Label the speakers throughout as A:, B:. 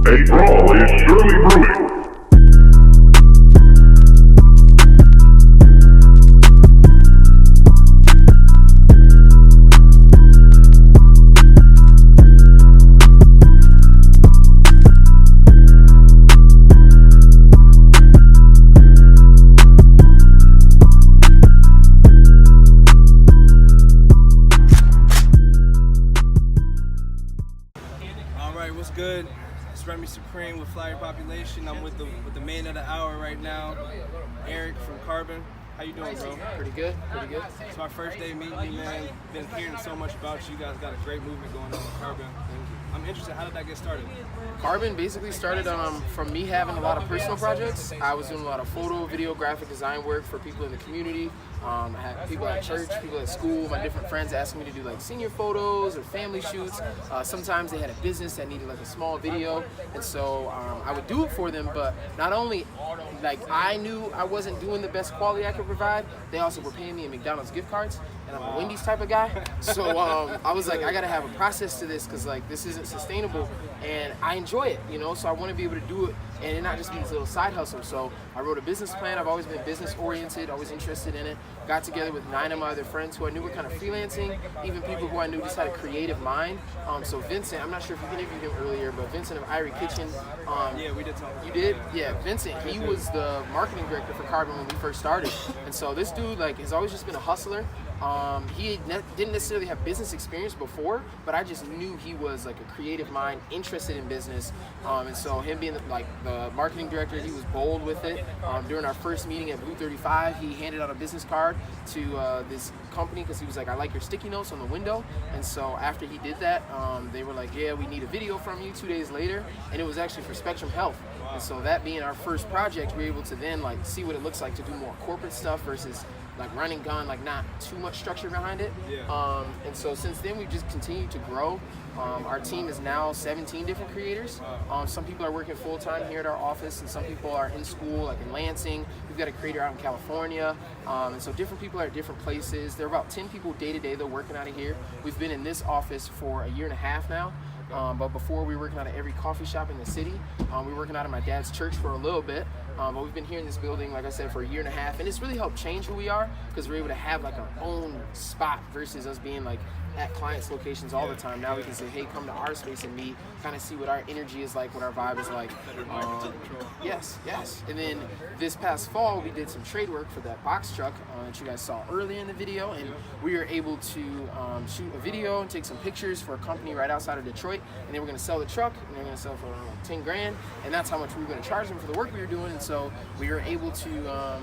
A: A brawl is surely brewing.
B: What's good? It's Supreme with flyyrxpopulation. I'm with the man of the hour right now, Erik from Carbon. How you doing, bro?
C: Pretty good, pretty good.
B: It's my first day meeting you, man. Been hearing so much about you. You guys got a great movement going on with Carbon. I'm interested, how did that get started?
C: Carbon basically started from me having a lot of personal projects. I was doing a lot of photo, video, graphic design work for people in the community. I had people at church, people at school, my different friends asking me to do like senior photos or family shoots. Sometimes they had a business that needed like a small video, and so I would do it for them. But not only like I knew I wasn't doing the best quality I could provide, they also were paying me in McDonald's gift cards, and I'm a Wendy's type of guy. So I was like, I gotta have a process to this because like this isn't sustainable, and I enjoy it, you know. So I want to be able to do it and it not just be this little side hustle. So I wrote a business plan. I've always been business oriented, always interested in it. Got together with 9 of my other friends who I knew were kind of freelancing, even people who I knew just had a creative mind. So Vincent, I'm not sure if you interviewed him earlier, but Vincent of Irie Kitchen.
B: Yeah, we did talk.
C: You did? Yeah, Vincent, he was the marketing director for Carbon when we first started. And so this dude like has always just been a hustler. He didn't necessarily have business experience before, but I just knew he was like a creative mind, interested in business. And so him being like the marketing director, he was bold with it. During our first meeting at Blue 35, he handed out a business card to this company because he was like, I like your sticky notes on the window. And so after he did that, they were like, yeah, we need a video from you 2 days later. And it was actually for Spectrum Health. And so that being our first project, we were able to then like see what it looks like to do more corporate stuff versus like run and gun, like not too much structure behind it.
B: Yeah.
C: And so since then we've just continued to grow. Our team is now 17 different creators. Some people are working full-time here at our office, and some people are in school, like in Lansing. We've got a creator out in California. And so different people are at different places. There are about 10 people day-to-day that are working out of here. We've been in this office for a year and a half now. But before we were working out of every coffee shop in the city. We were working out of my dad's church for a little bit. But we've been here in this building, like I said, for a year and a half. And it's really helped change who we are because we're able to have like our own spot versus us being like at clients' locations all the time. Now we can say, hey, come to our space and meet, kind of see what our energy is like, what our vibe is like. Yes. And then this past fall, we did some trade work for that box truck that you guys saw earlier in the video. And we were able to shoot a video and take some pictures for a company right outside of Detroit. And they were going to sell the truck, and they were going to sell it for around like 10 grand. And that's how much we were going to charge them for the work we were doing. And so we were able to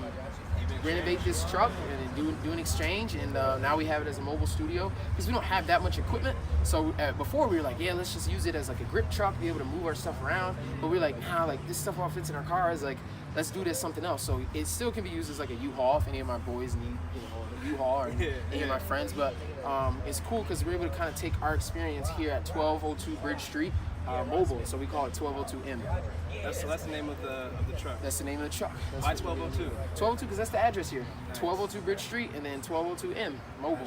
C: renovate this truck and do an exchange, and now we have it as a mobile studio because we don't have that much equipment. So before we were like, yeah, let's just use it as like a grip truck, be able to move our stuff around. But we're like, nah, like this stuff all fits in our cars. Like, let's do this something else. So it still can be used as like a U-Haul if any of my boys need, you know, a U-Haul or any of my friends. But it's cool because we're able to kind of take our experience here at 1202 Bridge Street. Mobile, so we call it 1202M.
B: So that's the name of the truck.
C: That's the name of the truck.
B: Why 1202?
C: 1202 because that's the address here. 1202 Bridge Street and then 1202M, mobile.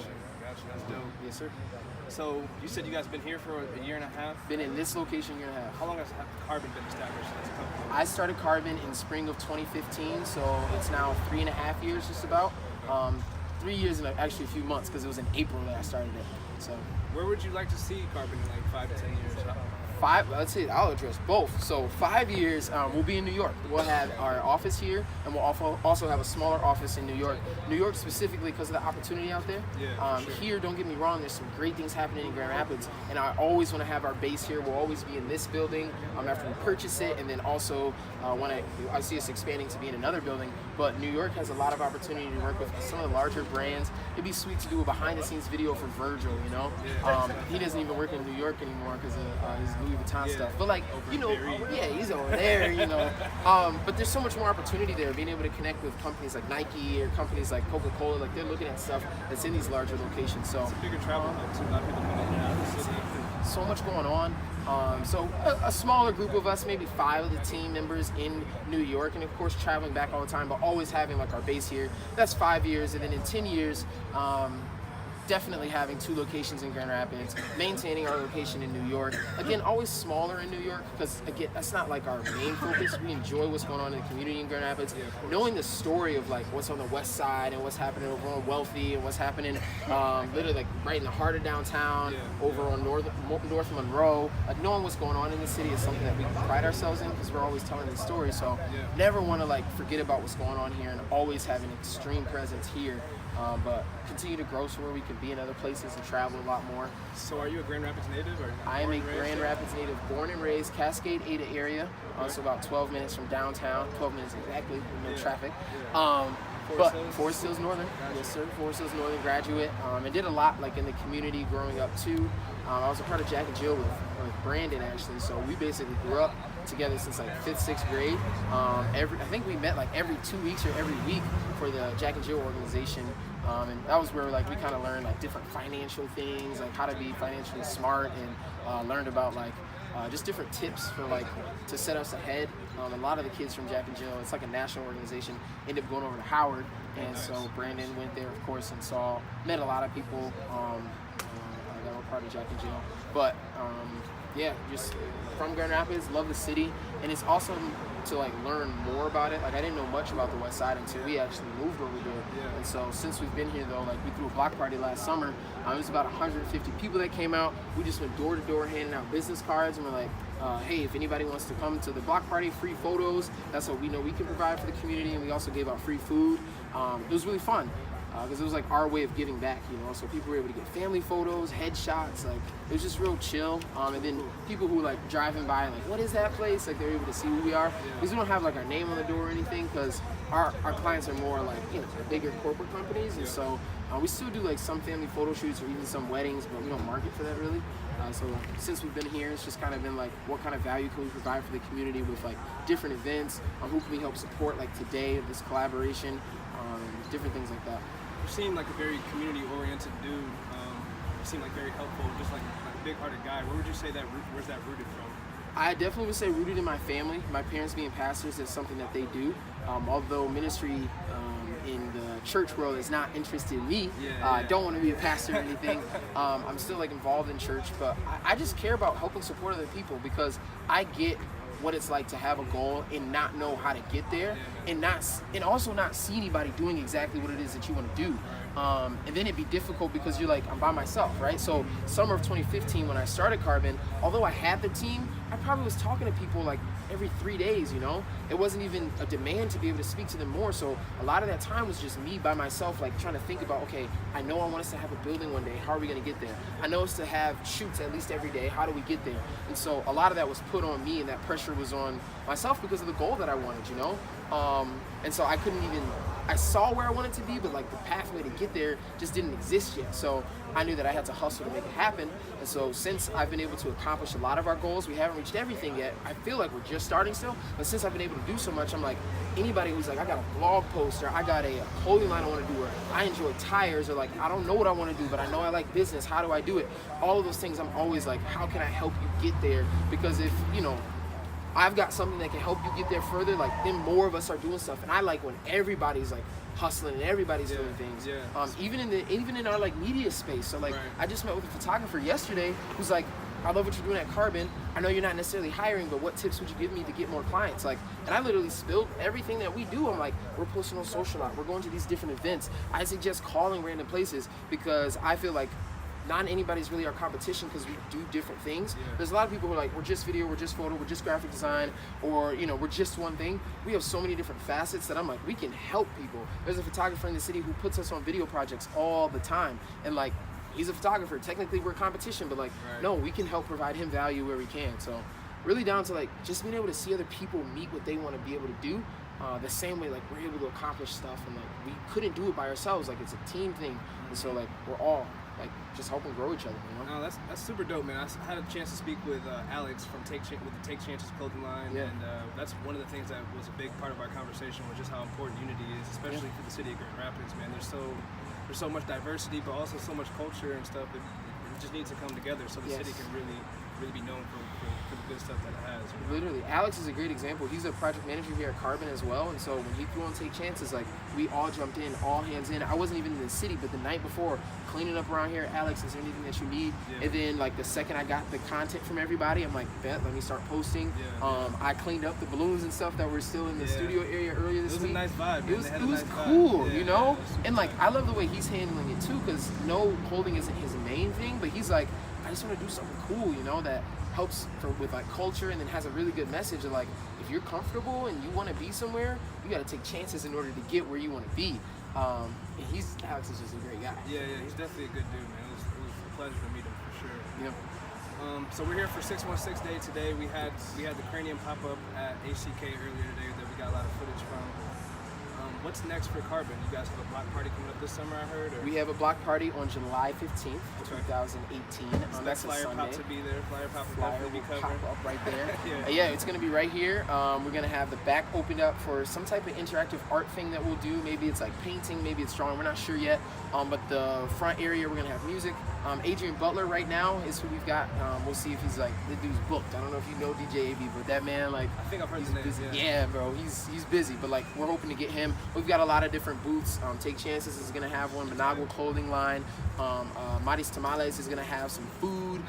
B: Gotcha. That's dope.
C: Yes, sir.
B: So you said you guys been here for a year and a half?
C: Been in this location a year and a half.
B: How long has Carbon been established as a company?
C: I started Carbon in spring of 2015, so it's now 3.5 years just about. 3 years and actually a few months because it was in April that I started it. So
B: where would you like to see Carbon in like 5 to 10 years?
C: Let's say I'll address both. So 5 years, we'll be in New York. We'll have our office here, and we'll also have a smaller office in New York. New York specifically because of the opportunity out there.
B: Yeah, sure.
C: Here, don't get me wrong, there's some great things happening in Grand Rapids, and I always want to have our base here. We'll always be in this building after we purchase it, and then also I see us expanding to be in another building. But New York has a lot of opportunity to work with some of the larger brands. It'd be sweet to do a behind-the-scenes video for Virgil, you know? He doesn't even work in New York anymore because of his Louis Vuitton stuff. But like, you know, yeah, he's over there, you know. But there's so much more opportunity there, being able to connect with companies like Nike or companies like Coca-Cola. Like, they're looking at stuff that's in these larger locations. So
B: it's a bigger travel hub too. A lot of people coming in and out of the city.
C: So much going on. So a smaller group of us, maybe 5 of the team members in New York, and of course traveling back all the time, but always having like our base here. That's 5 years, and then in 10 years, definitely having 2 locations in Grand Rapids, maintaining our location in New York. Again, always smaller in New York because, again, that's not like our main focus. We enjoy what's going on in the community in Grand Rapids. Knowing the story of like what's on the west side and what's happening over on Wealthy and what's happening literally like right in the heart of downtown, over on North Monroe. Like knowing what's going on in the city is something that we pride ourselves in because we're always telling these stories. So never want to like forget about what's going on here and always have an extreme presence here. But continue to grow so where we can be in other places and travel a lot more.
B: So are you a Grand Rapids native? Or
C: I am a Grand Rapids native, born and raised, Cascade Ada area, so about 12 minutes from downtown, 12 minutes exactly, no traffic. But Forest Hills Northern, yes sir, Forest Hills Northern graduate, and did a lot like in the community growing up too. I was a part of Jack and Jill with Brandon actually, so we basically grew up together since like 5th, 6th grade. I think we met like every 2 weeks or every week for the Jack and Jill organization. And that was where like we kind of learned like different financial things, like how to be financially smart, and learned about like just different tips for like to set us ahead. A lot of the kids from Jack and Jill, it's like a national organization, ended up going over to Howard, and so Brandon went there of course and met a lot of people that were part of Jack and Jill. But yeah, just from Grand Rapids, love the city, and it's awesome to like learn more about it. Like I didn't know much about the West Side until we actually moved over there. And so since we've been here though, like we threw a block party last summer. It was about 150 people that came out. We just went door to door handing out business cards, and we're like, hey, if anybody wants to come to the block party, free photos. That's what we know we can provide for the community, and we also gave out free food. It was really fun. Because it was like our way of giving back, you know. So people were able to get family photos, headshots, like it was just real chill. And then people who like driving by, like, what is that place? Like they're able to see who we are. Because we don't have like our name on the door or anything, because our clients are more like, you know, bigger corporate companies, and so we still do like some family photo shoots or even some weddings, but we don't market for that really. So since we've been here, it's just kind of been like, what kind of value can we provide for the community with like different events? Who can we help support like today, this collaboration, different things like that.
B: You seem like a very community-oriented dude. You seem like very helpful, just like a big-hearted guy. Where would you say where's that rooted from?
C: I definitely would say rooted in my family. My parents being pastors is something that they do. Although ministry in the church world is not interested in me. I don't want to be a pastor or anything. I'm still like involved in church, but I just care about helping support other people, because I get what it's like to have a goal and not know how to get there, and also not see anybody doing exactly what it is that you want to do. And then it'd be difficult because you're like, I'm by myself, right? So summer of 2015, when I started Carbon, although I had the team, I probably was talking to people like every 3 days, you know? It wasn't even a demand to be able to speak to them more. So a lot of that time was just me by myself, like trying to think about, okay, I know I want us to have a building one day. How are we gonna get there? I know us to have shoots at least every day. How do we get there? And so a lot of that was put on me, and that pressure was on myself because of the goal that I wanted, you know? And so I saw where I wanted to be, but like the pathway to get there just didn't exist yet. So I knew that I had to hustle to make it happen. And so since I've been able to accomplish a lot of our goals, we haven't reached everything yet. I feel like we're just starting still, but since I've been able to do so much, I'm like, anybody who's like, I got a blog post, or I got a clothing line I want to do, or I enjoy tires, or like, I don't know what I want to do, but I know I like business, how do I do it? All of those things, I'm always like, how can I help you get there? Because if, you know, I've got something that can help you get there further, like then more of us are doing stuff. And I like when everybody's like hustling and everybody's doing things. Even in our like media space. So like I just met with a photographer yesterday who's like, I love what you're doing at Carbon. I know you're not necessarily hiring, but what tips would you give me to get more clients? Like, and I literally spilled everything that we do. I'm like, we're posting on social lot, we're going to these different events. I suggest calling random places, because I feel like not anybody's really our competition, because we do different things. There's a lot of people who are like, we're just video, we're just photo, we're just graphic design, or, you know, we're just one thing. We have so many different facets that I'm like, we can help people. There's a photographer in the city who puts us on video projects all the time, and like, he's a photographer. Technically we're competition, but like, no, we can help provide him value where we can. So really down to like just being able to see other people meet what they want to be able to do, the same way like we're able to accomplish stuff, and like we couldn't do it by ourselves. Like it's a team thing, and so like we're all like just helping grow each other, you know?
B: No, that's super dope, man. I had a chance to speak with Alex from with the Take Chances clothing line, and that's one of the things that was a big part of our conversation, was just how important unity is, especially for the city of Grand Rapids, man. There's so much diversity, but also so much culture and stuff. It just needs to come together so the city can really be known for the good stuff that it has. You know?
C: Literally, Alex is a great example. He's a project manager here at Carbon as well, and so when he threw on Take Chances, like we all jumped in, all hands in. I wasn't even in the city, but the night before, cleaning up around here, Alex, is there anything that you need? Yeah. And then like the second I got the content from everybody, I'm like, bet, let me start posting. Yeah. I cleaned up the balloons and stuff that were still in the studio area earlier this week.
B: It was a nice vibe, man.
C: It was cool,
B: yeah,
C: you know? And like, I love the way he's handling it too, because no holding isn't his main thing, but he's like, I just want to do something cool, you know, that helps with like culture and then has a really good message of like, if you're comfortable and you want to be somewhere, you got to take chances in order to get where you want to be. And Alex is just a great guy.
B: Yeah, he's definitely a good dude, man. It was a pleasure to meet him for sure.
C: Yep.
B: So we're here for 616 Day today. We had the Cranium pop up at ACK earlier today that we got a lot of footage from. What's next for Carbon? You guys have a block party coming up this summer, I heard? Or?
C: We have a block party on July 15th, 2018.
B: So
C: that's
B: flyer
C: a Sunday.
B: Pop to be there. Flyer Pop
C: Flyer
B: will
C: pop up right there.
B: Yeah.
C: Yeah, it's going to be right here. We're going to have the back opened up for some type of interactive art thing that we'll do. Maybe it's like painting, maybe it's drawing. We're not sure yet. But the front area, we're going to have music. Adrian Butler right now is who we've got. We'll see if he's like, the dude's booked. I don't know if you know DJ AB, but that man, like,
B: I think I've heard
C: he's
B: the name.
C: busy.
B: Yeah,
C: bro, he's busy. But like, we're hoping to get him. We've got a lot of different booths. Take Chances is going to have one. Managua clothing line. Maris Tamales is going to have some food.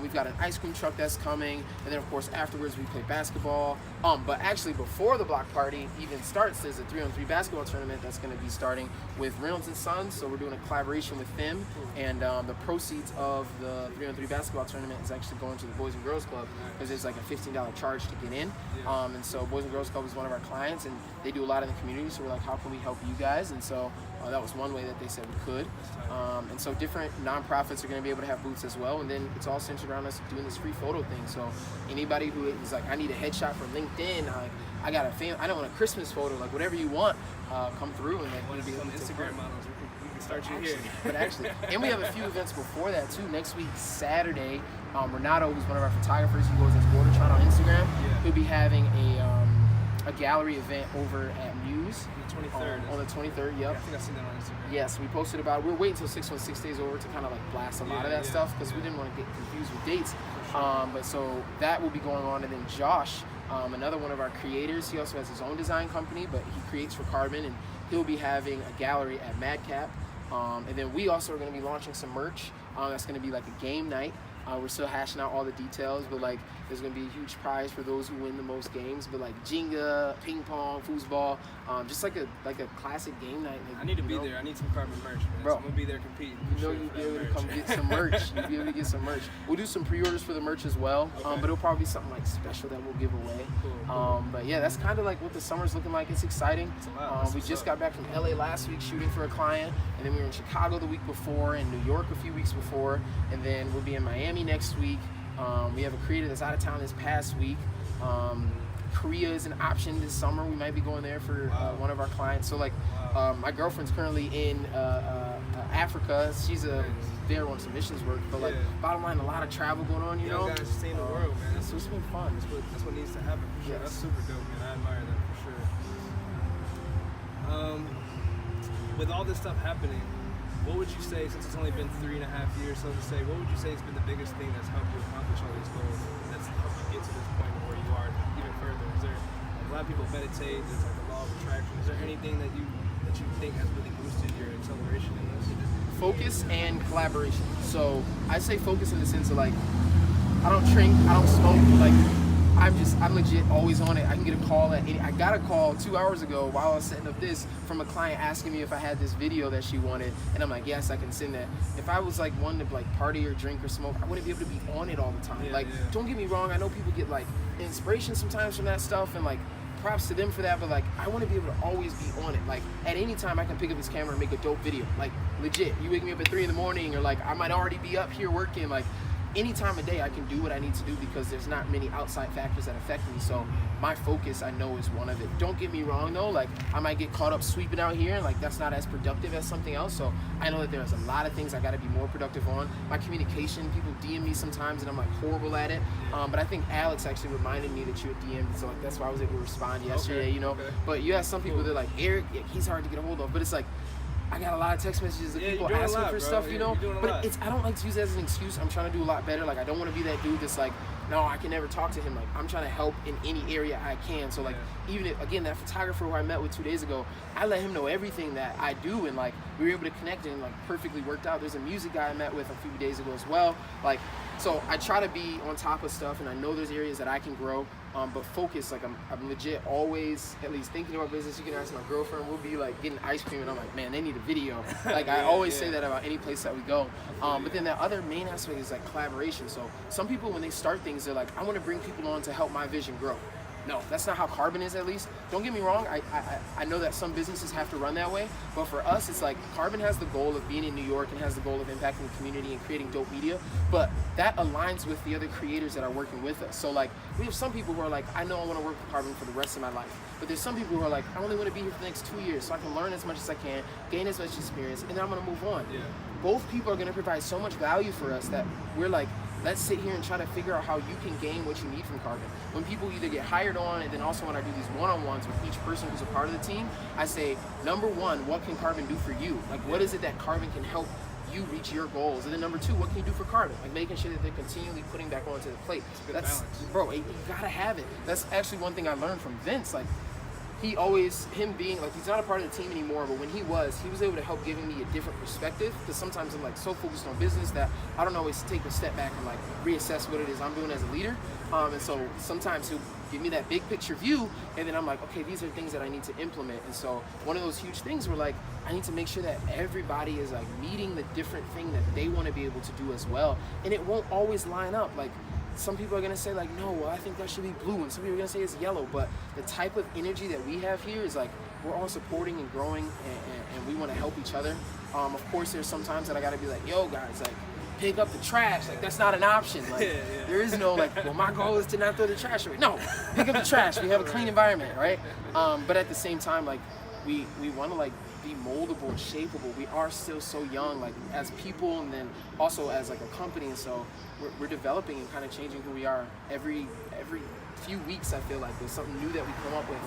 C: We've got an ice cream truck that's coming. And then of course afterwards we play basketball. But actually before the block party even starts, there's a 3-on-3 basketball tournament that's going to be starting with Reynolds and Sons. So we're doing a collaboration with them. And the proceeds of the 3-on-3 basketball tournament is actually going to the Boys and Girls Club, because there's like a $15 charge to get in. And so Boys and Girls Club is one of our clients, and they do a lot in the community. So we're like, how can we help you guys? And so that was one way that they said we could. And so different nonprofits are going to be able to have booths as well. And then it's all centered around us doing this free photo thing. So anybody who is like, I need a headshot for LinkedIn, I got a I don't want a Christmas photo, like whatever you want, come through and like
B: want to be on Instagram models. We can start you here.
C: But actually, and we have a few events before that too. Next week, Saturday, Renato, who's one of our photographers, he goes as Bordertron on Instagram. He'll be having a gallery event over at Muse.
B: On the 23rd.
C: On the 23rd, yep.
B: Yeah, I think I've seen that on Instagram.
C: Yes, we posted about it. We're waiting until 616 days over to kind of like blast a lot of that stuff, because we didn't want to get confused with dates. Sure. But so that will be going on. And then Josh, another one of our creators, he also has his own design company, but he creates for Carbon, and he'll be having a gallery at Madcap. And then we also are going to be launching some merch. That's going to be like a game night. We're still hashing out all the details, but like there's going to be a huge prize for those who win the most games. But like Jenga, ping pong, foosball, just like a classic game night. Like,
B: I need to be there. I need some Carbon merch, man.
C: Bro,
B: so I'm gonna be there competing.
C: You know you'll be able to come get some merch. You'll be able to get some merch. We'll do some pre-orders for the merch as well, but it'll probably be something like special that we'll give away. Cool. But yeah, that's kind of like what the summer's looking like. It's exciting. We just got back from LA last week shooting for a client, and then we were in Chicago the week before, and New York a few weeks before, and then we'll be in Miami next week. We have a creator that's out of town this past week. Korea is an option this summer. We might be going there for one of our clients. So like, my girlfriend's currently in Africa. She's there on some missions work. But like, bottom line, a lot of travel going on. You know,
B: guys seeing the world, man.
C: It's been fun.
B: That's what needs to happen for sure.
C: Yes.
B: That's super dope, man. I admire that for sure. With all this stuff happening, what would you say, since it's only been 3.5 years, so to say, what would you say has been the biggest thing that's helped you accomplish all these goals, that's helped you get to this point where you are even further? Is there, like, a lot of people meditate, there's like the law of attraction. Is there anything that you think has really boosted your acceleration in this?
C: Focus and collaboration. So I say focus in the sense of like, I don't drink, I don't smoke, like I'm legit always on it. I can get a call I got a call 2 hours ago while I was setting up this from a client asking me if I had this video that she wanted, and I'm like, yes, I can send that. If I was like one to like party or drink or smoke, I wouldn't be able to be on it all the time. Don't get me wrong, I know people get like inspiration sometimes from that stuff, and like props to them for that, but like I want to be able to always be on it. Like at any time I can pick up this camera and make a dope video. Like legit, you wake me up at 3 a.m, or like I might already be up here working. Like any time of day I can do what I need to do, because there's not many outside factors that affect me. So my focus, I know, is one of it. Don't get me wrong though, like I might get caught up sweeping out here, and like that's not as productive as something else. So I know that there's a lot of things I got to be more productive on. My communication, people DM me sometimes and I'm like horrible at it, but I think Alex actually reminded me that you had DM'd, so like that's why I was able to respond yesterday. You know, but you have some people that are like, Eric, he's hard to get a hold of, but it's like I got a lot of text messages of people asking for stuff, you know, but I don't like to use that as an excuse. I'm trying to do a lot better. Like I don't want to be that dude that's like no, I can never talk to him. Like, I'm trying to help in any area I can. So like, even if, again, that photographer who I met with 2 days ago, I let him know everything that I do, and like we were able to connect and like perfectly worked out. There's a music guy I met with a few days ago as well. Like, so I try to be on top of stuff, and I know there's areas that I can grow. But focus, like I'm legit always at least thinking about business. You can ask my girlfriend, we'll be like getting ice cream and I'm like, man, they need a video. Like I always say that about any place that we go. But then that other main aspect is like collaboration. So some people, when they start things, they're like, I want to bring people on to help my vision grow. No, that's not how Carbon is, at least. Don't get me wrong, I know that some businesses have to run that way, but for us, it's like Carbon has the goal of being in New York and has the goal of impacting the community and creating dope media, but that aligns with the other creators that are working with us. So like, we have some people who are like, I know I want to work with Carbon for the rest of my life, but there's some people who are like, I only want to be here for the next 2 years so I can learn as much as I can, gain as much experience, and then I'm going to move on. Yeah. Both people are going to provide so much value for us that we're like, let's sit here and try to figure out how you can gain what you need from Carbon. When people either get hired on, and then also when I do these one-on-ones with each person who's a part of the team, I say, number one, what can Carbon do for you? Like, what is it that Carbon can help you reach your goals? And then number two, what can you do for Carbon? Like making sure that they're continually putting back onto the plate. That's bro, you gotta have it. That's actually one thing I learned from Vince. Like, him being like, he's not a part of the team anymore, but when he was able to help giving me a different perspective, because sometimes I'm like so focused on business that I don't always take a step back and like reassess what it is I'm doing as a leader. And so sometimes he'll give me that big picture view, and then I'm like, okay, these are things that I need to implement. And so one of those huge things were like, I need to make sure that everybody is like meeting the different thing that they want to be able to do as well. And it won't always line up. Like, some people are going to say like, no, well, I think that should be blue, and some people are going to say it's yellow, but the type of energy that we have here is like, we're all supporting and growing, and we want to help each other. Of course, there's some times that I got to be like, yo guys, like, pick up the trash. Like, that's not an option. Like, there is no like, well, my goal is to not throw the trash away. No, pick up the trash. We have a clean environment, right? But at the same time, like, we want to like be moldable and shapeable. We are still so young, like as people, and then also as like a company, and so we're developing and kind of changing who we are every few weeks. I feel like there's something new that we come up with,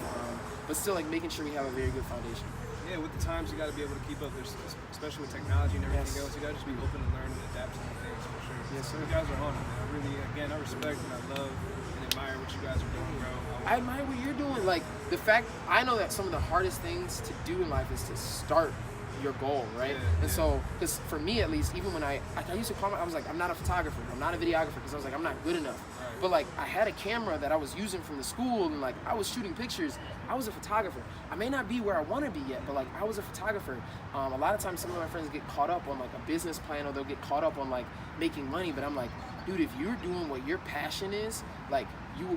C: but still like making sure we have a very good foundation.
B: Yeah, with the times you got to be able to keep up. There's, especially with technology and everything else, you got to just be open to learn and adapt to new things for sure.
C: Yes, sir.
B: You guys are on it, man. I really, again, I respect and I love and admire what you guys are doing, bro.
C: I admire what you're doing. Like, the fact, I know that some of the hardest things to do in life is to start your goal, right? And so, because for me at least, even when I used to call I was like, I'm not a photographer, I'm not a videographer, because I was like, I'm not good enough. But like, I had a camera that I was using from the school, and like, I was shooting pictures. I was a photographer. I may not be where I want to be yet, but like, I was a photographer. A lot of times some of my friends get caught up on like a business plan, or they'll get caught up on like making money, but I'm like, dude, if you're doing what your passion is, like,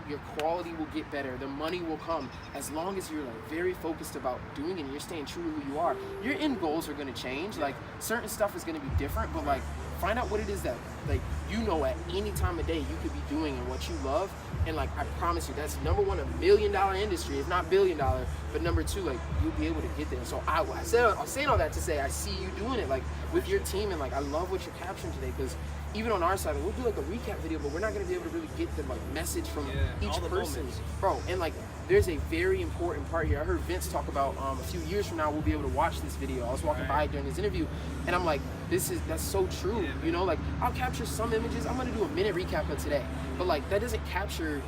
C: your quality will get better, the money will come, as long as you're like very focused about doing it and you're staying true to who you are. Your end goals are going to change, like certain stuff is going to be different, but like, find out what it is that like, you know, at any time of day you could be doing and what you love, and like, I promise you, that's number one, $1 million industry, if not $1 billion, but number two, like, you'll be able to get there. So I'm saying all that to say, I see you doing it like with your team, and like, I love what you're capturing today, because even on our side, we'll do like a recap video, but we're not going to be able to really get the like message from each person, bro. And like, there's a very important part here. I heard Vince talk about a few years from now we'll be able to watch this video. I was walking by during this interview, and I'm like, that's so true. You know, like, I'll capture some images. I'm going to do a minute recap of today, but like, that doesn't capture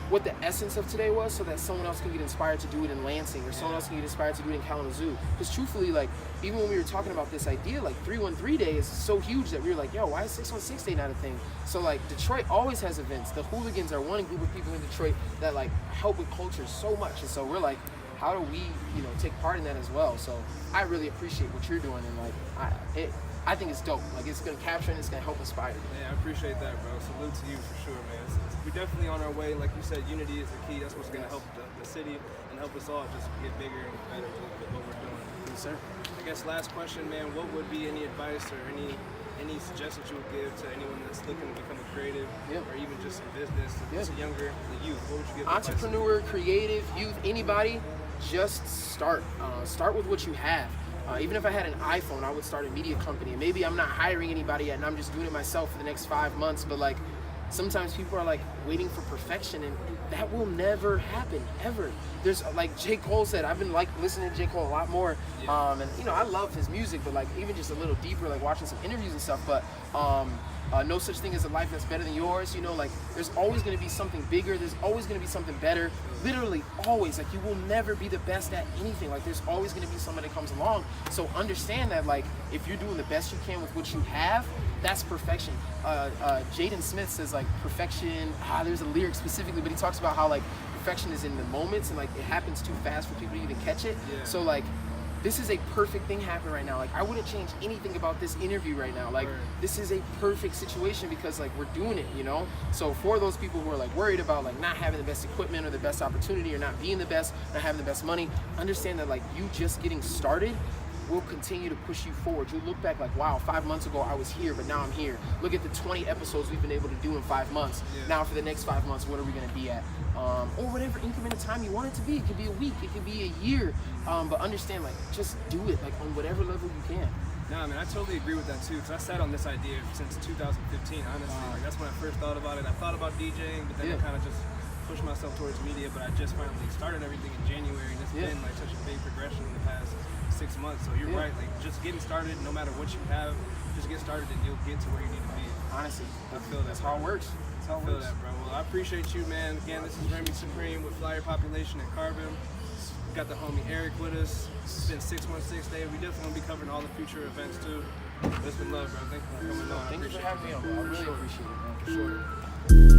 C: what the essence of today was, so that someone else can get inspired to do it in Lansing, or someone else can get inspired to do it in Kalamazoo. Because truthfully, like, even when we were talking about this idea, like 313 Day is so huge that we were like, yo, why is 616 Day not a thing? So like, Detroit always has events. The Hooligans are one group of people in Detroit that like help with culture so much, and so we're like, how do we, you know, take part in that as well? So I really appreciate what you're doing, and like, I think it's dope. Like, it's gonna capture and it's gonna help inspire.
B: Yeah, I appreciate that, bro. Salute to you for sure, man. We're definitely on our way. Like you said, unity is the key. That's what's gonna help the city and help us all just get bigger and better with what we're doing.
C: Yes, sir.
B: I guess last question, man. What would be any advice or any suggestions you would give to anyone that's looking to become a creative, or even just in business, just younger, the youth? What would you give?
C: Entrepreneur, creative, youth, anybody, just start. Start with what you have. Even if I had an iPhone, I would start a media company. And maybe I'm not hiring anybody yet, and I'm just doing it myself for the next 5 months. But like, sometimes people are like waiting for perfection, and that will never happen, ever. There's, like J. Cole said, I've been like listening to J. Cole a lot more. And you know, I love his music, but like, even just a little deeper, like watching some interviews and stuff. But no such thing as a life that's better than yours. You know, like there's always going to be something bigger. There's always going to be something better. Literally always. Like you will never be the best at anything. Like there's always going to be somebody that comes along. So understand that like if you're doing the best you can with what you have, that's perfection. Jaden Smith says like perfection. There's a lyric specifically, but he talks about how like perfection is in the moments and like it happens too fast for people to even catch it. Yeah. So like this is a perfect thing happening right now. Like I wouldn't change anything about this interview right now. Like this is a perfect situation because like we're doing it, you know? So for those people who are like worried about like not having the best equipment or the best opportunity or not being the best, not having the best money, understand that like you just getting started will continue to push you forward. You'll look back like, wow, 5 months ago I was here, but now I'm here. Look at the 20 episodes we've been able to do in 5 months. Yeah. Now for the next 5 months, what are we gonna be at? Or whatever increment of time you want it to be. It could be a week, it could be a year. But understand, like, just do it, like on whatever level you can.
B: Nah, man, I totally agree with that too, because I sat on this idea since 2015, honestly. Like, that's when I first thought about it. I thought about DJing, but then I kind of just pushed myself towards media, but I just finally started everything in January, and it's been like such a big progression in the past 6 months. So you're right, like just getting started, no matter what you have, just get started and you'll get to where you need to be.
C: Honestly,
B: I feel that.
C: That's how it works.
B: That's how it works. I feel that, bro. Well, I appreciate you, man. Again, this is Remy Supreme with Flyyrxpopulation and Carbon. Got the homie Erik with us. It's been 616 Day. We definitely gonna be covering all the future events too. It's been love, bro. Thank you for coming on.
C: Thank you for having me on, bro. I really appreciate it, man.
B: For sure.